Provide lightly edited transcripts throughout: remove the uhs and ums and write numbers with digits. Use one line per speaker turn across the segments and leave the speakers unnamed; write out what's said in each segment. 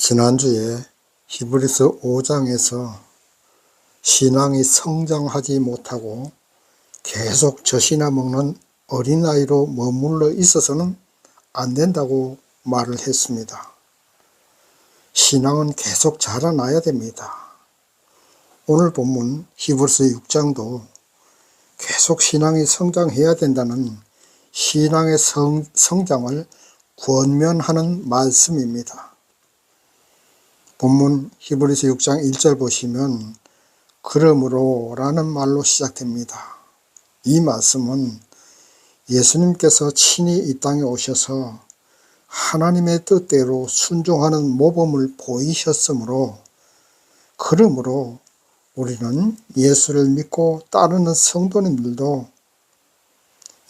지난주에 히브리서 5장에서 신앙이 성장하지 못하고 계속 젖이나 먹는 어린아이로 머물러 있어서는 안 된다고 말을 했습니다. 신앙은 계속 자라나야 됩니다. 오늘 본문 히브리서 6장도 계속 신앙이 성장해야 된다는 신앙의 성장을 권면하는 말씀입니다. 본문 히브리서 6장 1절 보시면 그러므로 라는 말로 시작됩니다. 이 말씀은 예수님께서 친히 이 땅에 오셔서 하나님의 뜻대로 순종하는 모범을 보이셨으므로 그러므로 우리는 예수를 믿고 따르는 성도님들도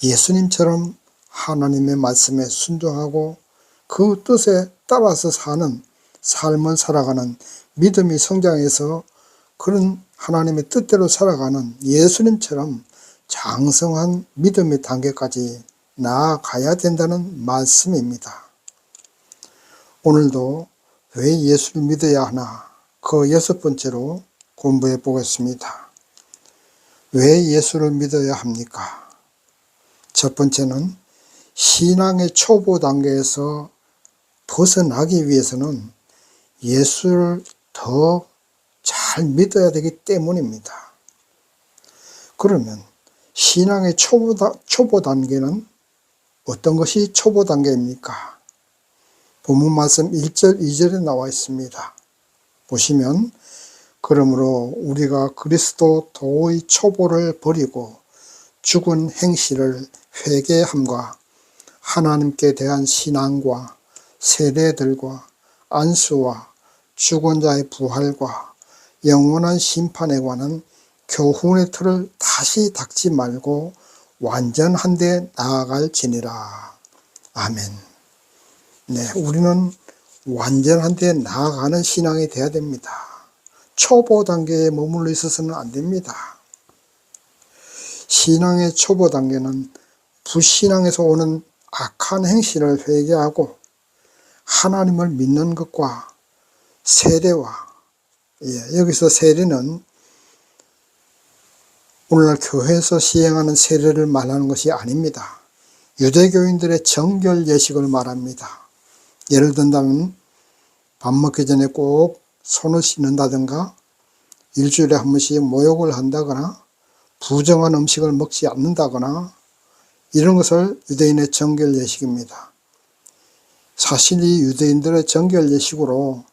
예수님처럼 하나님의 말씀에 순종하고 그 뜻에 따라서 사는 삶을 살아가는 믿음이 성장해서 그런 하나님의 뜻대로 살아가는 예수님처럼 장성한 믿음의 단계까지 나아가야 된다는 말씀입니다. 오늘도 왜 예수를 믿어야 하나 그 6번째로 공부해 보겠습니다. 왜 예수를 믿어야 합니까? 첫 번째는 신앙의 초보 단계에서 벗어나기 위해서는 예수를 더 잘 믿어야 되기 때문입니다. 그러면 신앙의 초보 단계는 어떤 것이 초보 단계입니까? 본문 말씀 1절, 2절에 나와 있습니다. 보시면 그러므로 우리가 그리스도의 초보를 버리고 죽은 행실을 회개함과 하나님께 대한 신앙과 세례들과 안수와 죽은 자의 부활과 영원한 심판에 관한 교훈의 틀을 다시 닦지 말고 완전한 데 나아갈지니라. 아멘. 네, 우리는 완전한 데 나아가는 신앙이 되어야 됩니다. 초보 단계에 머물러 있어서는 안 됩니다. 신앙의 초보 단계는 불신앙에서 오는 악한 행실을 회개하고 하나님을 믿는 것과 세례와 여기서 세례는 오늘날 교회에서 시행하는 세례를 말하는 것이 아닙니다. 유대교인들의 정결 예식을 말합니다. 예를 든다면 밥 먹기 전에 꼭 손을 씻는다든가 일주일에 한 번씩 모욕을 한다거나 부정한 음식을 먹지 않는다거나 이런 것을 유대인의 정결 예식입니다. 사실 이 유대인들의 정결 예식으로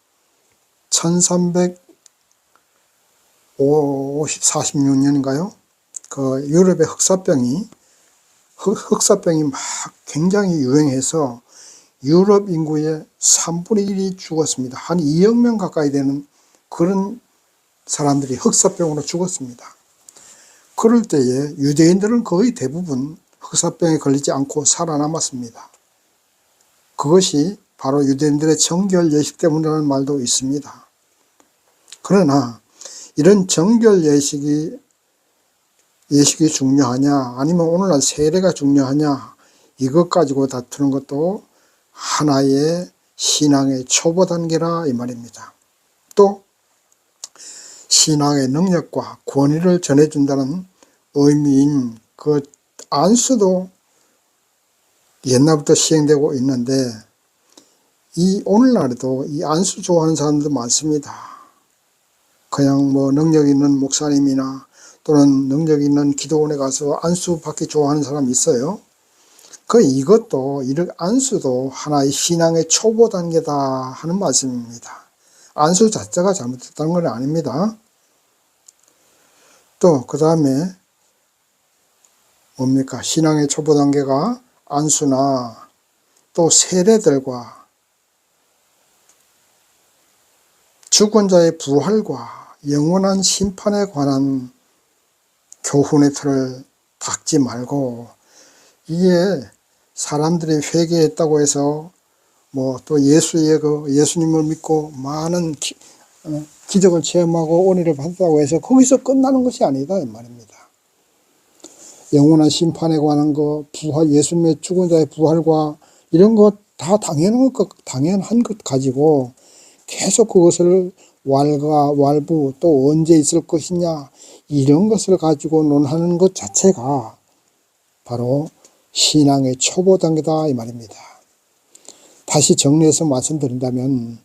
1346년인가요? 그 유럽의 흑사병이 막 굉장히 유행해서 유럽 인구의 3분의 1이 죽었습니다. 한 2억 명 가까이 되는 그런 사람들이 흑사병으로 죽었습니다. 그럴 때에 유대인들은 거의 대부분 흑사병에 걸리지 않고 살아남았습니다. 그것이 바로 유대인들의 정결 예식 때문이라는 말도 있습니다. 그러나 이런 정결 예식이 중요하냐 아니면 오늘날 세례가 중요하냐 이것 가지고 다투는 것도 하나의 신앙의 초보 단계라 이 말입니다. 또 신앙의 능력과 권위를 전해준다는 의미인 그 안수도 옛날부터 시행되고 있는데 이 오늘날에도 이 안수 좋아하는 사람도 많습니다. 그냥 뭐 능력 있는 목사님이나 또는 능력 있는 기도원에 가서 안수 받기 좋아하는 사람이 있어요. 이것도 이렇게 안수도 하나의 신앙의 초보 단계다 하는 말씀입니다. 안수 자체가 잘못됐다는 건 아닙니다. 또 그 다음에 뭡니까? 신앙의 초보 단계가 안수나 또 세례들과 죽은 자의 부활과 영원한 심판에 관한 교훈의 틀을 닦지 말고 이게 사람들이 회개했다고 해서 뭐 또 예수님을 믿고 많은 기적을 체험하고 은혜를 받았다고 해서 거기서 끝나는 것이 아니다 이 말입니다. 영원한 심판에 관한 것, 부활, 예수님의 죽은 자의 부활과 이런 것 다 당연한 것 가지고 계속 그것을 왈가-왈부 또 언제 있을 것이냐 이런 것을 가지고 논하는 것 자체가 바로 신앙의 초보 단계다 이 말입니다. 다시 정리해서 말씀드린다면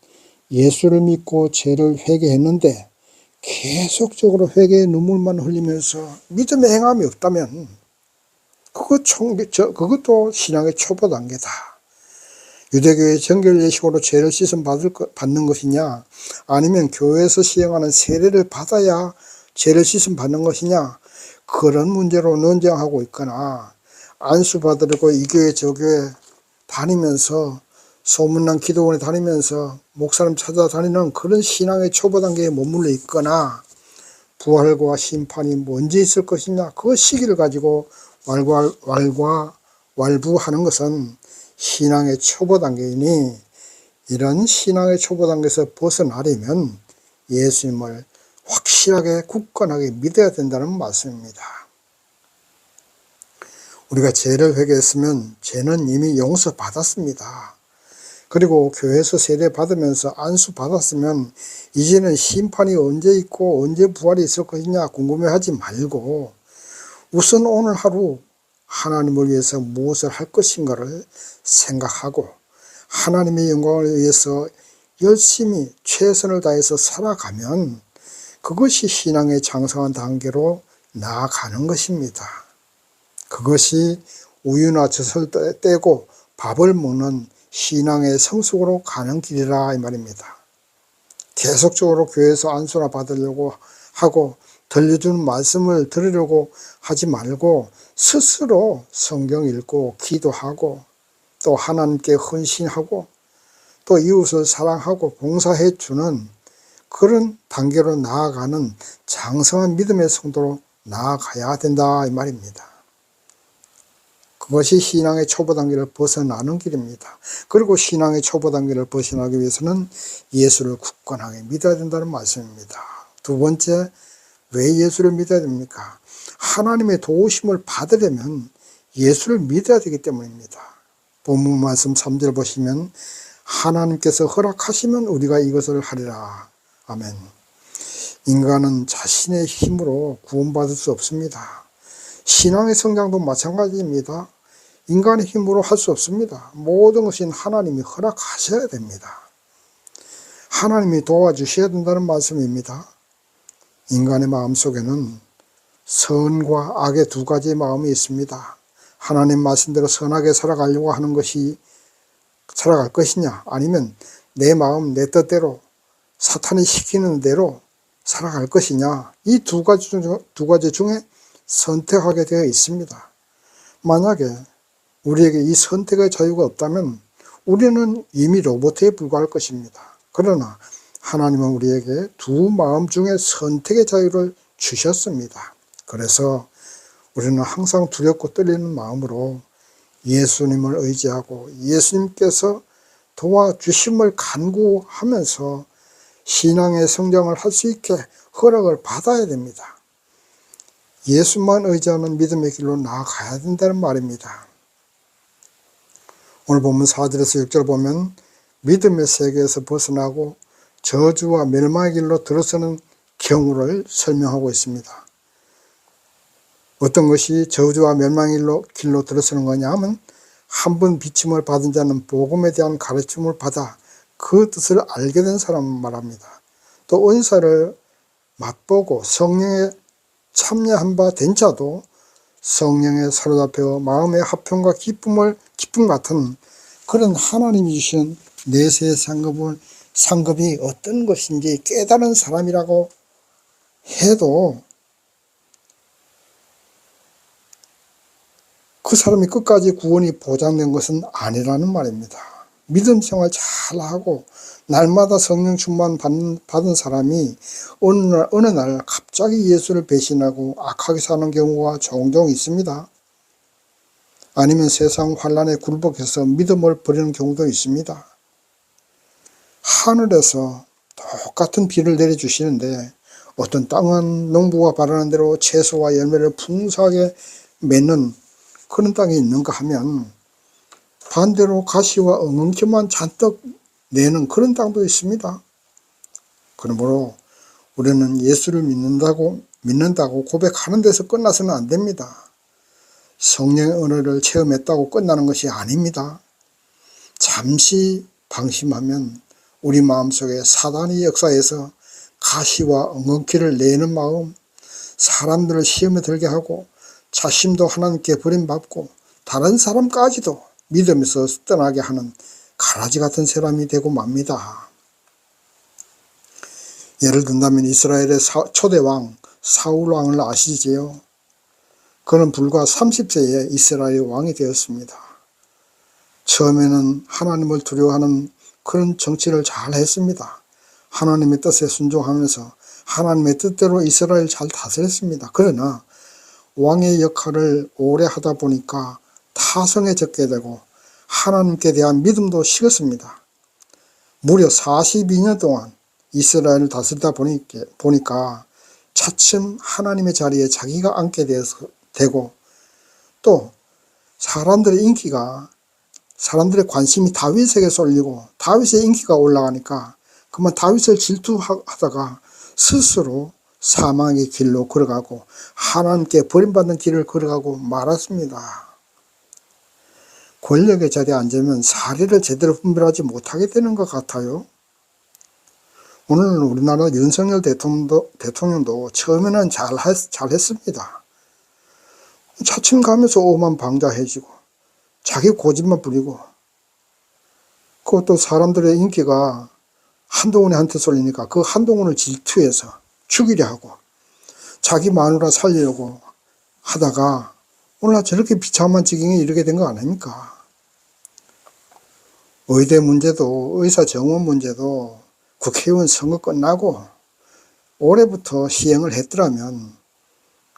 예수를 믿고 죄를 회개했는데 계속적으로 회개의 눈물만 흘리면서 믿음의 행함이 없다면 그것도 신앙의 초보 단계다. 유대교의 정결 예식으로 죄를 씻음 받는 것이냐 아니면 교회에서 시행하는 세례를 받아야 죄를 씻음 받는 것이냐 그런 문제로 논쟁하고 있거나 안수 받으려고 이 교회 저 교회 다니면서 소문난 기도원에 다니면서 목사님 찾아다니는 그런 신앙의 초보 단계에 머물러 있거나 부활과 심판이 언제 있을 것이냐 그 시기를 가지고 왈부하는 것은 신앙의 초보 단계이니 이런 신앙의 초보 단계에서 벗어나려면 예수님을 확실하게 굳건하게 믿어야 된다는 말씀입니다. 우리가 죄를 회개했으면 죄는 이미 용서받았습니다. 그리고 교회에서 세례 받으면서 안수 받았으면 이제는 심판이 언제 있고 언제 부활이 있을 것이냐 궁금해하지 말고 우선 오늘 하루 하나님을 위해서 무엇을 할 것인가를 생각하고 하나님의 영광을 위해서 열심히 최선을 다해서 살아가면 그것이 신앙의 장성한 단계로 나아가는 것입니다. 그것이 우유나 젖을 떼고 밥을 먹는 신앙의 성숙으로 가는 길이라 이 말입니다. 계속적으로 교회에서 안수나 받으려고 하고 들려주는 말씀을 들으려고 하지 말고 스스로 성경 읽고 기도하고 또 하나님께 헌신하고 또 이웃을 사랑하고 봉사해 주는 그런 단계로 나아가는 장성한 믿음의 성도로 나아가야 된다 이 말입니다. 그것이 신앙의 초보 단계를 벗어나는 길입니다. 그리고 신앙의 초보 단계를 벗어나기 위해서는 예수를 굳건하게 믿어야 된다는 말씀입니다. 두 번째, 왜 예수를 믿어야 됩니까? 하나님의 도우심을 받으려면 예수를 믿어야 되기 때문입니다. 본문 말씀 3절 보시면 하나님께서 허락하시면 우리가 이것을 하리라. 아멘. 인간은 자신의 힘으로 구원받을 수 없습니다. 신앙의 성장도 마찬가지입니다. 인간의 힘으로 할 수 없습니다. 모든 것은 하나님이 허락하셔야 됩니다. 하나님이 도와주셔야 된다는 말씀입니다. 인간의 마음속에는 선과 악의 두 가지의 마음이 있습니다. 하나님 말씀대로 선하게 살아가려고 하는 것이 살아갈 것이냐 아니면 내 마음 내 뜻대로 사탄이 시키는 대로 살아갈 것이냐 이 두 가지 중에 선택하게 되어 있습니다. 만약에 우리에게 이 선택의 자유가 없다면 우리는 이미 로봇에 불과할 것입니다. 그러나 하나님은 우리에게 두 마음 중에 선택의 자유를 주셨습니다. 그래서 우리는 항상 두렵고 떨리는 마음으로 예수님을 의지하고 예수님께서 도와주심을 간구하면서 신앙의 성장을 할 수 있게 허락을 받아야 됩니다. 예수만 의지하는 믿음의 길로 나아가야 된다는 말입니다. 오늘 본문 4절에서 6절 보면 믿음의 세계에서 벗어나고 저주와 멸망의 길로 들어서는 경우를 설명하고 있습니다. 어떤 것이 저주와 멸망의 길로 들어서는 거냐 하면 한 번 비침을 받은 자는 복음에 대한 가르침을 받아 그 뜻을 알게 된 사람을 말합니다. 또 은사를 맛보고 성령에 참여한 바 된 자도 성령에 사로잡혀 마음의 화평과 기쁨 같은 그런 하나님이 주시는 내세의 상급이 어떤 것인지 깨달은 사람이라고 해도 그 사람이 끝까지 구원이 보장된 것은 아니라는 말입니다. 믿음 생활 잘하고 날마다 성령 충만 받은 사람이 어느 날 갑자기 예수를 배신하고 악하게 사는 경우가 종종 있습니다. 아니면 세상 환난에 굴복해서 믿음을 버리는 경우도 있습니다. 하늘에서 똑같은 비를 내려주시는데 어떤 땅은 농부가 바라는 대로 채소와 열매를 풍성하게 맺는 그런 땅이 있는가 하면 반대로 가시와 엉겅퀴만 잔뜩 내는 그런 땅도 있습니다. 그러므로 우리는 예수를 믿는다고 고백하는 데서 끝나서는 안 됩니다. 성령의 은혜를 체험했다고 끝나는 것이 아닙니다. 잠시 방심하면 우리 마음속에 사단의 역사에서 가시와 엉겅퀴를 내는 마음, 사람들을 시험에 들게 하고 자신도 하나님께 버림받고 다른 사람까지도 믿음에서 떠나게 하는 가라지 같은 사람이 되고 맙니다. 예를 든다면 이스라엘의 초대왕 사울왕을 아시지요? 그는 불과 30세에 이스라엘 왕이 되었습니다. 처음에는 하나님을 두려워하는 그런 정치를 잘 했습니다. 하나님의 뜻에 순종하면서 하나님의 뜻대로 이스라엘을 잘 다스렸습니다. 그러나 왕의 역할을 오래 하다 보니까 타성해졌게 되고 하나님께 대한 믿음도 식었습니다. 무려 42년 동안 이스라엘을 다스리다 보니까 차츰 하나님의 자리에 자기가 앉게 되고 또 사람들의 관심이 다윗에게 쏠리고 다윗의 인기가 올라가니까 그만 다윗을 질투하다가 스스로 사망의 길로 걸어가고 하나님께 버림받는 길을 걸어가고 말았습니다. 권력의 자리에 앉으면 사리를 제대로 분별하지 못하게 되는 것 같아요. 오늘 우리나라 윤석열 대통령도 처음에는 잘했습니다. 차츰 가면서 오만방자해지고 자기 고집만 부리고 그것도 사람들의 인기가 한동훈한테 쏠리니까 그 한동훈을 질투해서 죽이려 하고 자기 마누라 살리려고 하다가 오늘날 저렇게 비참한 지경에 이르게 된 거 아닙니까? 의대 문제도 의사 정원 문제도 국회의원 선거 끝나고 올해부터 시행을 했더라면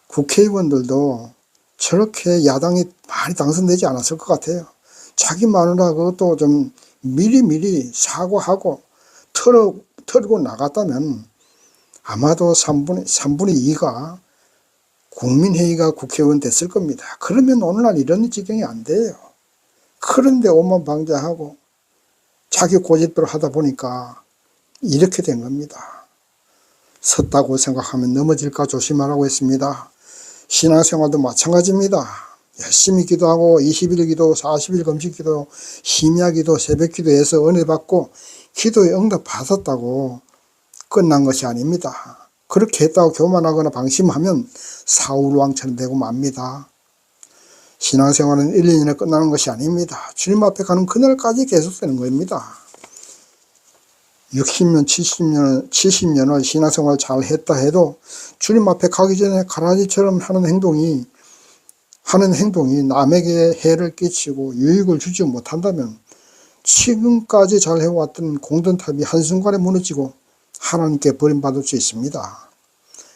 국회의원들도 저렇게 야당이 많이 당선되지 않았을 것 같아요. 자기 마누라 그것도 좀 미리 사과하고 털고 나갔다면 아마도 3분의 2가 국민회의가 국회의원 됐을 겁니다. 그러면 오늘날 이런 지경이 안 돼요. 그런데 오만방자하고 자기 고집대로 하다 보니까 이렇게 된 겁니다. 섰다고 생각하면 넘어질까 조심하라고 했습니다. 신앙생활도 마찬가지입니다. 열심히 기도하고 20일 기도, 40일 금식 기도, 심야 기도, 새벽 기도해서 은혜 받고 기도에 응답 받았다고 끝난 것이 아닙니다. 그렇게 했다고 교만하거나 방심하면 사울왕처럼 되고 맙니다. 신앙생활은 1, 2년에 끝나는 것이 아닙니다. 주님 앞에 가는 그날까지 계속되는 겁니다. 60년, 70년을 신앙생활 잘 했다 해도 주님 앞에 가기 전에 가라지처럼 하는 행동이 남에게 해를 끼치고 유익을 주지 못한다면 지금까지 잘 해왔던 공든탑이 한순간에 무너지고 하나님께 버림받을 수 있습니다.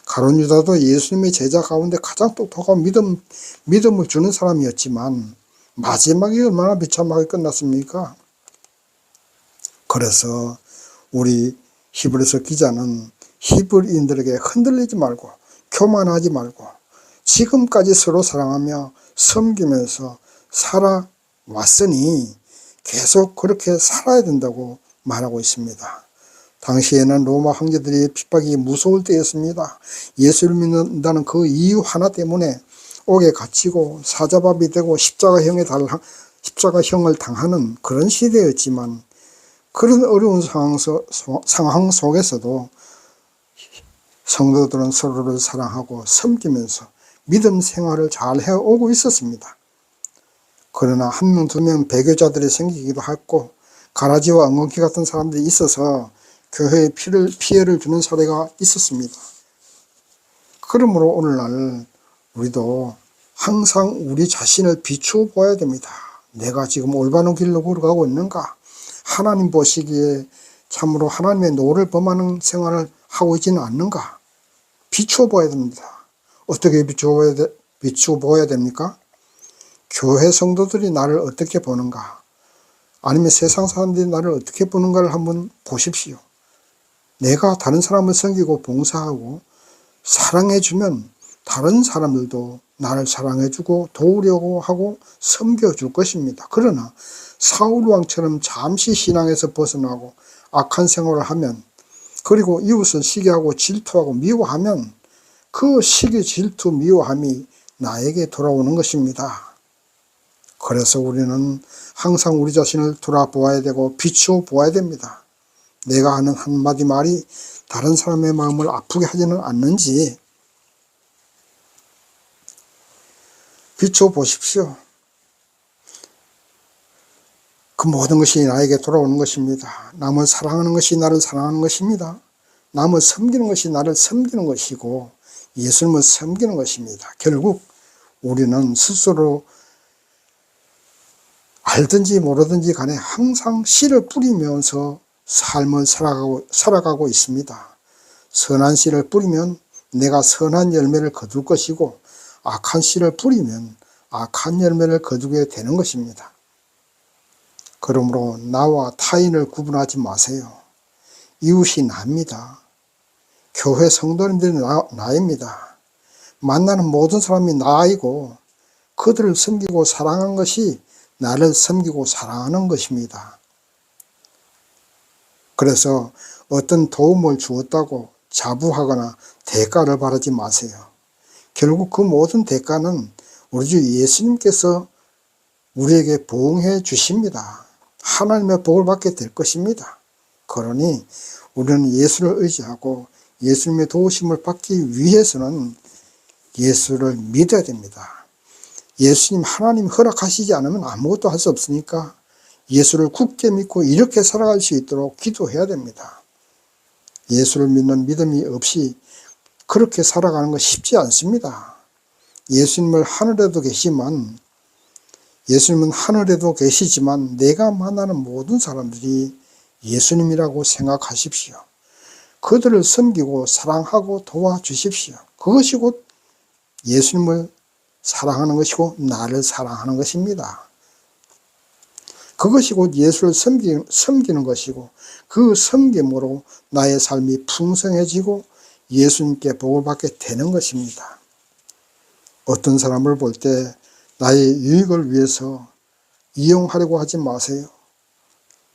가룟 유다도 예수님의 제자 가운데 가장 똑똑한 믿음을 주는 사람이었지만 마지막에 얼마나 비참하게 끝났습니까? 그래서 우리 히브리서 기자는 히브리인들에게 흔들리지 말고 교만하지 말고 지금까지 서로 사랑하며 섬기면서 살아왔으니 계속 그렇게 살아야 된다고 말하고 있습니다. 당시에는 로마 황제들의 핍박이 무서울 때였습니다. 예수를 믿는다는 그 이유 하나 때문에 옥에 갇히고 사자밥이 되고 십자가형을 당하는 그런 시대였지만 그런 어려운 상황 속에서도 성도들은 서로를 사랑하고 섬기면서 믿음 생활을 잘 해오고 있었습니다. 그러나 한 명, 두 명 배교자들이 생기기도 했고 가라지와 엉겅퀴 같은 사람들이 있어서 교회에 피해를 주는 사례가 있었습니다. 그러므로 오늘날 우리도 항상 우리 자신을 비추어 보아야 됩니다. 내가 지금 올바른 길로 걸어가고 있는가? 하나님 보시기에 참으로 하나님의 노를 범하는 생활을 하고 있지는 않는가? 비추어 보아야 됩니다. 어떻게 비추어 보아야 됩니까? 교회 성도들이 나를 어떻게 보는가? 아니면 세상 사람들이 나를 어떻게 보는가를 한번 보십시오. 내가 다른 사람을 섬기고 봉사하고 사랑해주면 다른 사람들도 나를 사랑해주고 도우려고 하고 섬겨줄 것입니다. 그러나 사울왕처럼 잠시 신앙에서 벗어나고 악한 생활을 하면 그리고 이웃을 시기하고 질투하고 미워하면 그 시기, 질투, 미워함이 나에게 돌아오는 것입니다. 그래서 우리는 항상 우리 자신을 돌아보아야 되고 비추어 보아야 됩니다. 내가 하는 한마디 말이 다른 사람의 마음을 아프게 하지는 않는지 비추어 보십시오. 그 모든 것이 나에게 돌아오는 것입니다. 남을 사랑하는 것이 나를 사랑하는 것입니다. 남을 섬기는 것이 나를 섬기는 것이고 예수님을 섬기는 것입니다. 결국 우리는 스스로 알든지 모르든지 간에 항상 씨를 뿌리면서 삶을 살아가고 있습니다. 선한 씨를 뿌리면 내가 선한 열매를 거둘 것이고 악한 씨를 뿌리면 악한 열매를 거두게 되는 것입니다. 그러므로 나와 타인을 구분하지 마세요. 이웃이 나입니다. 교회 성도님들이 나입니다. 만나는 모든 사람이 나이고 그들을 섬기고 사랑하는 것이 나를 섬기고 사랑하는 것입니다. 그래서 어떤 도움을 주었다고 자부하거나 대가를 바라지 마세요. 결국 그 모든 대가는 우리 주 예수님께서 우리에게 보응해 주십니다. 하나님의 복을 받게 될 것입니다. 그러니 우리는 예수를 의지하고 예수님의 도우심을 받기 위해서는 예수를 믿어야 됩니다. 예수님 하나님 허락하시지 않으면 아무것도 할 수 없으니까 예수를 굳게 믿고 이렇게 살아갈 수 있도록 기도해야 됩니다. 예수를 믿는 믿음이 없이 그렇게 살아가는 거 쉽지 않습니다. 예수님은 하늘에도 계시지만 내가 만나는 모든 사람들이 예수님이라고 생각하십시오. 그들을 섬기고 사랑하고 도와주십시오. 그것이 곧 예수님을 사랑하는 것이고 나를 사랑하는 것입니다. 그것이 곧 예수를 섬기는 것이고 그 섬김으로 나의 삶이 풍성해지고 예수님께 복을 받게 되는 것입니다. 어떤 사람을 볼 때 나의 유익을 위해서 이용하려고 하지 마세요.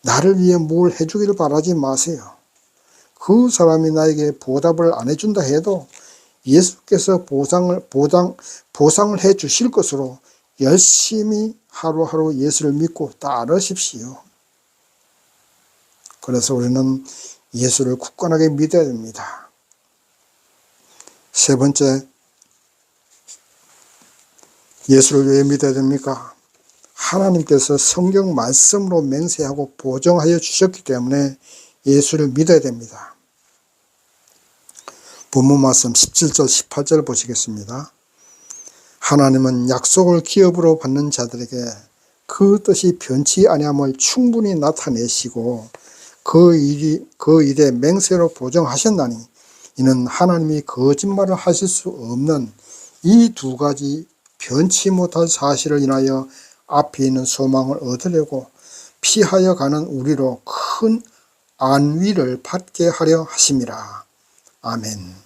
나를 위해 뭘 해주기를 바라지 마세요. 그 사람이 나에게 보답을 안 해준다 해도 예수께서 보상을 해 주실 것으로 열심히 하루하루 예수를 믿고 따르십시오. 그래서 우리는 예수를 굳건하게 믿어야 됩니다. 세 번째, 예수를 왜 믿어야 됩니까? 하나님께서 성경 말씀으로 맹세하고 보증하여 주셨기 때문에 예수를 믿어야 됩니다. 본문 말씀 17절 18절 보시겠습니다. 하나님은 약속을 기업으로 받는 자들에게 그 뜻이 변치 아니함을 충분히 나타내시고 그 일에 맹세로 보증하셨나니 이는 하나님이 거짓말을 하실 수 없는 이 두 가지 변치 못할 사실을 인하여 앞에 있는 소망을 얻으려고 피하여 가는 우리로 큰 안위를 받게 하려 하심이라. 아멘.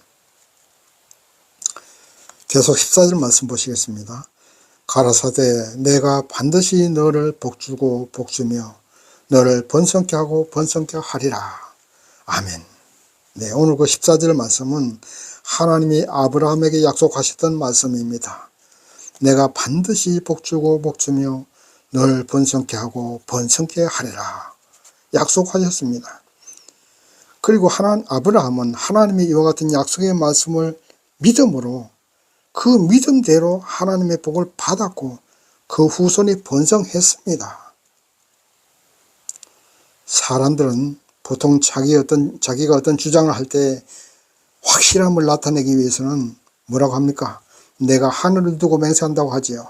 계속 14절 말씀 보시겠습니다. 가라사대 내가 반드시 너를 복주고 복주며 너를 번성케 하고 번성케 하리라. 아멘. 네, 오늘 그 14절 말씀은 하나님이 아브라함에게 약속하셨던 말씀입니다. 내가 반드시 복주고 복주며 너를 번성케 하고 번성케 하리라. 약속하셨습니다. 그리고 아브라함은 하나님이 이와 같은 약속의 말씀을 믿음으로 그 믿음대로 하나님의 복을 받았고 그 후손이 번성했습니다. 사람들은 보통 자기가 어떤 주장을 할 때 확실함을 나타내기 위해서는 뭐라고 합니까? 내가 하늘을 두고 맹세한다고 하지요.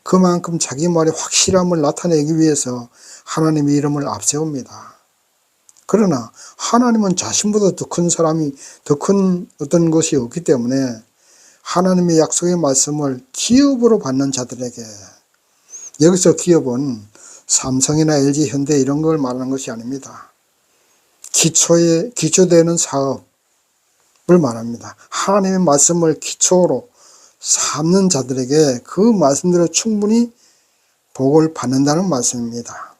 그만큼 자기 말의 확실함을 나타내기 위해서 하나님의 이름을 앞세웁니다. 그러나 하나님은 자신보다 더 큰 어떤 것이 없기 때문에 하나님의 약속의 말씀을 기업으로 받는 자들에게, 여기서 기업은 삼성이나 LG, 현대 이런 걸 말하는 것이 아닙니다. 기초되는 사업을 말합니다. 하나님의 말씀을 기초로 삼는 자들에게 그 말씀대로 충분히 복을 받는다는 말씀입니다.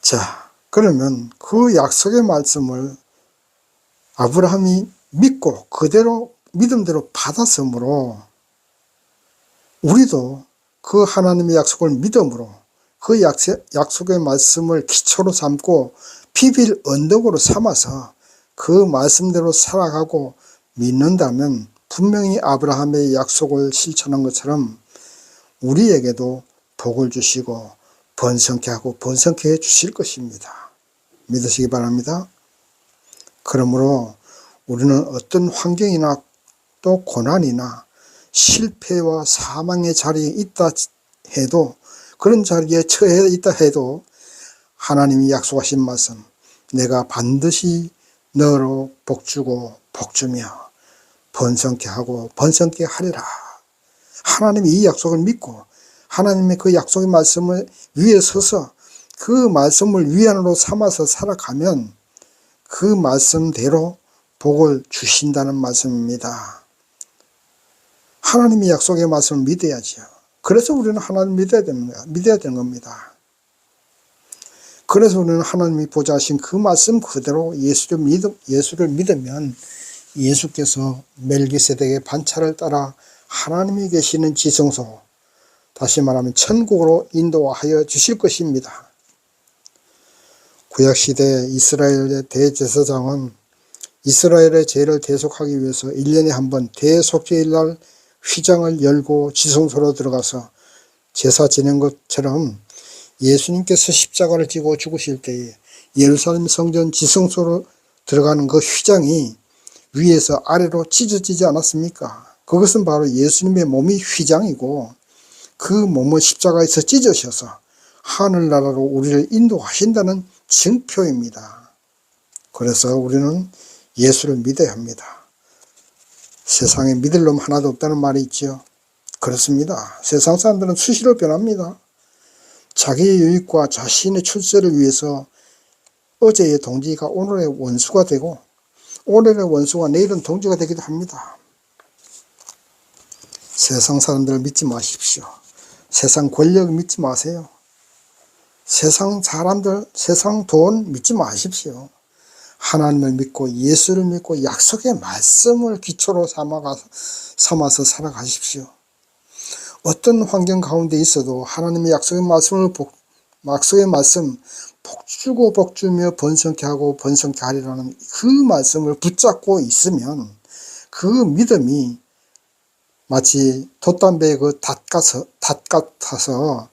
자, 그러면 그 약속의 말씀을 아브라함이 믿고 그대로 믿음대로 받았으므로 우리도 그 하나님의 약속을 믿음으로 그 약속의 말씀을 기초로 삼고 비빌 언덕으로 삼아서 그 말씀대로 살아가고 믿는다면 분명히 아브라함의 약속을 실천한 것처럼 우리에게도 복을 주시고 번성케 하고 번성케 해 주실 것입니다. 믿으시기 바랍니다. 그러므로 우리는 어떤 환경이나 또 고난이나 실패와 사망의 자리에 있다 해도, 그런 자리에 처해 있다 해도 하나님이 약속하신 말씀, 내가 반드시 너로 복주고 복주며 번성케 하고 번성케 하리라. 하나님이 이 약속을 믿고 하나님의 그 약속의 말씀을 위에 서서 그 말씀을 위안으로 삼아서 살아가면 그 말씀대로 복을 주신다는 말씀입니다. 하나님의 약속의 말씀을 믿어야죠. 그래서 우리는 하나님 믿어야 되는 겁니다. 그래서 우리는 하나님이 보좌하신 그 말씀 그대로 예수를 믿으면 예수께서 멜기세덱의 반차를 따라 하나님이 계시는 지성소, 다시 말하면 천국으로 인도하여 주실 것입니다. 구약시대 이스라엘의 대제사장은 이스라엘의 죄를 대속하기 위해서 1년에 한 번 대속죄일날 휘장을 열고 지성소로 들어가서 제사 지낸 것처럼 예수님께서 십자가를 지고 죽으실 때에 예루살렘 성전 지성소로 들어가는 그 휘장이 위에서 아래로 찢어지지 않았습니까? 그것은 바로 예수님의 몸이 휘장이고 그 몸을 십자가에서 찢으셔서 하늘나라로 우리를 인도하신다는 증표입니다. 그래서 우리는 예수를 믿어야 합니다. 세상에 믿을 놈 하나도 없다는 말이 있죠. 그렇습니다. 세상 사람들은 수시로 변합니다. 자기의 유익과 자신의 출세를 위해서 어제의 동지가 오늘의 원수가 되고 오늘의 원수가 내일은 동지가 되기도 합니다. 세상 사람들을 믿지 마십시오. 세상 권력 믿지 마세요. 세상 사람들, 세상 돈 믿지 마십시오. 하나님을 믿고 예수를 믿고 약속의 말씀을 기초로 삼아서 살아가십시오. 어떤 환경 가운데 있어도 하나님의 약속의 말씀 복주고 복주며 번성케 하고 번성케 하리라는 그 말씀을 붙잡고 있으면 그 믿음이 마치 돛담배의 그 닷 같아서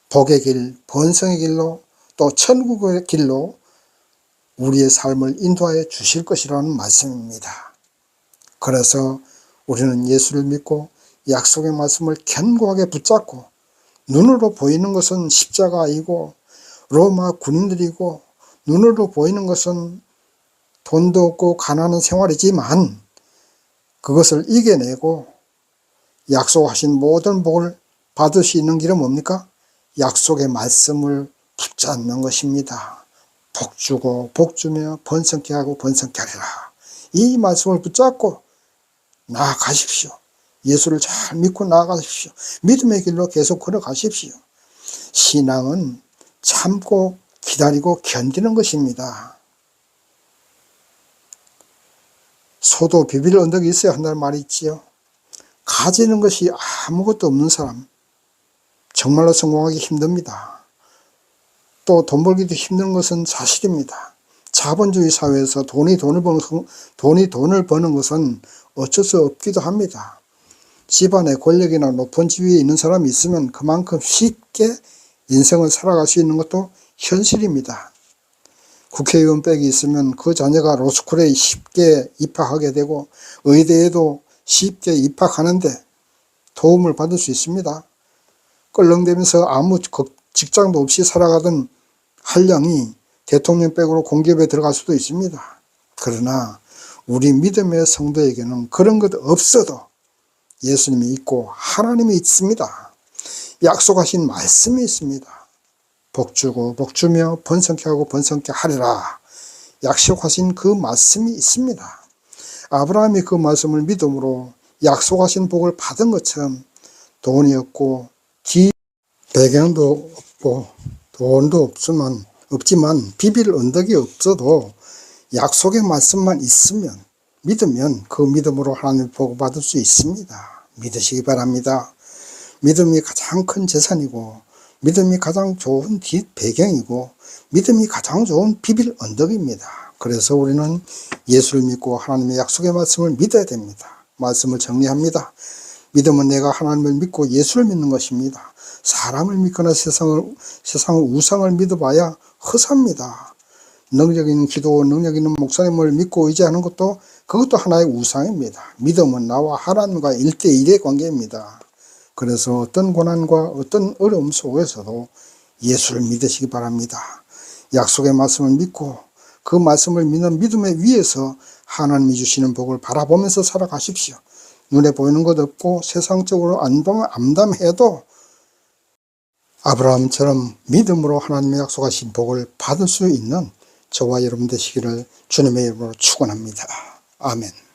복의 길, 번성의 길로 또 천국의 길로 우리의 삶을 인도하여 주실 것이라는 말씀입니다. 그래서 우리는 예수를 믿고 약속의 말씀을 견고하게 붙잡고 눈으로 보이는 것은 십자가이고 로마 군인들이고 눈으로 보이는 것은 돈도 없고 가난한 생활이지만 그것을 이겨내고 약속하신 모든 복을 받을 수 있는 길은 뭡니까? 약속의 말씀을 붙잡는 것입니다. 복주고 복주며 번성케 하고 번성케 하리라. 이 말씀을 붙잡고 나아가십시오. 예수를 잘 믿고 나아가십시오. 믿음의 길로 계속 걸어가십시오. 신앙은 참고 기다리고 견디는 것입니다. 소도 비빌 언덕이 있어야 한다는 말이 있지요. 가지는 것이 아무것도 없는 사람 정말로 성공하기 힘듭니다. 또 돈 벌기도 힘든 것은 사실입니다. 자본주의 사회에서 돈이 돈을 버는 것은 어쩔 수 없기도 합니다. 집안의 권력이나 높은 지위에 있는 사람이 있으면 그만큼 쉽게 인생을 살아갈 수 있는 것도 현실입니다. 국회의원 빽이 있으면 그 자녀가 로스쿨에 쉽게 입학하게 되고 의대에도 쉽게 입학하는데 도움을 받을 수 있습니다. 껄렁대면서 아무 직장도 없이 살아가던 한량이 대통령 빽으로 공기업에 들어갈 수도 있습니다. 그러나 우리 믿음의 성도에게는 그런 것 없어도 예수님이 있고 하나님이 있습니다. 약속하신 말씀이 있습니다. 복주고 복주며 번성케 하고 번성케 하리라. 약속하신 그 말씀이 있습니다. 아브라함이 그 말씀을 믿음으로 약속하신 복을 받은 것처럼 돈이 없고 배경도 없고 돈도 없지만 없지만 비빌 언덕이 없어도 약속의 말씀만 있으면, 믿으면 그 믿음으로 하나님을 보고받을 수 있습니다. 믿으시기 바랍니다. 믿음이 가장 큰 재산이고, 믿음이 가장 좋은 뒷배경이고, 믿음이 가장 좋은 비빌 언덕입니다. 그래서 우리는 예수를 믿고 하나님의 약속의 말씀을 믿어야 됩니다. 말씀을 정리합니다. 믿음은 내가 하나님을 믿고 예수를 믿는 것입니다. 사람을 믿거나 세상을 우상을 믿어봐야 허사입니다. 능력 있는 기도, 능력 있는 목사님을 믿고 의지하는 것도 그것도 하나의 우상입니다. 믿음은 나와 하나님과 1대1의 관계입니다. 그래서 어떤 고난과 어떤 어려움 속에서도 예수를 믿으시기 바랍니다. 약속의 말씀을 믿고 그 말씀을 믿는 믿음의 위에서 하나님이 주시는 복을 바라보면서 살아가십시오. 눈에 보이는 것 없고 세상적으로 암담해도 아브라함처럼 믿음으로 하나님의 약속하신 복을 받을 수 있는 저와 여러분 되시기를 주님의 이름으로 축원합니다. 아멘.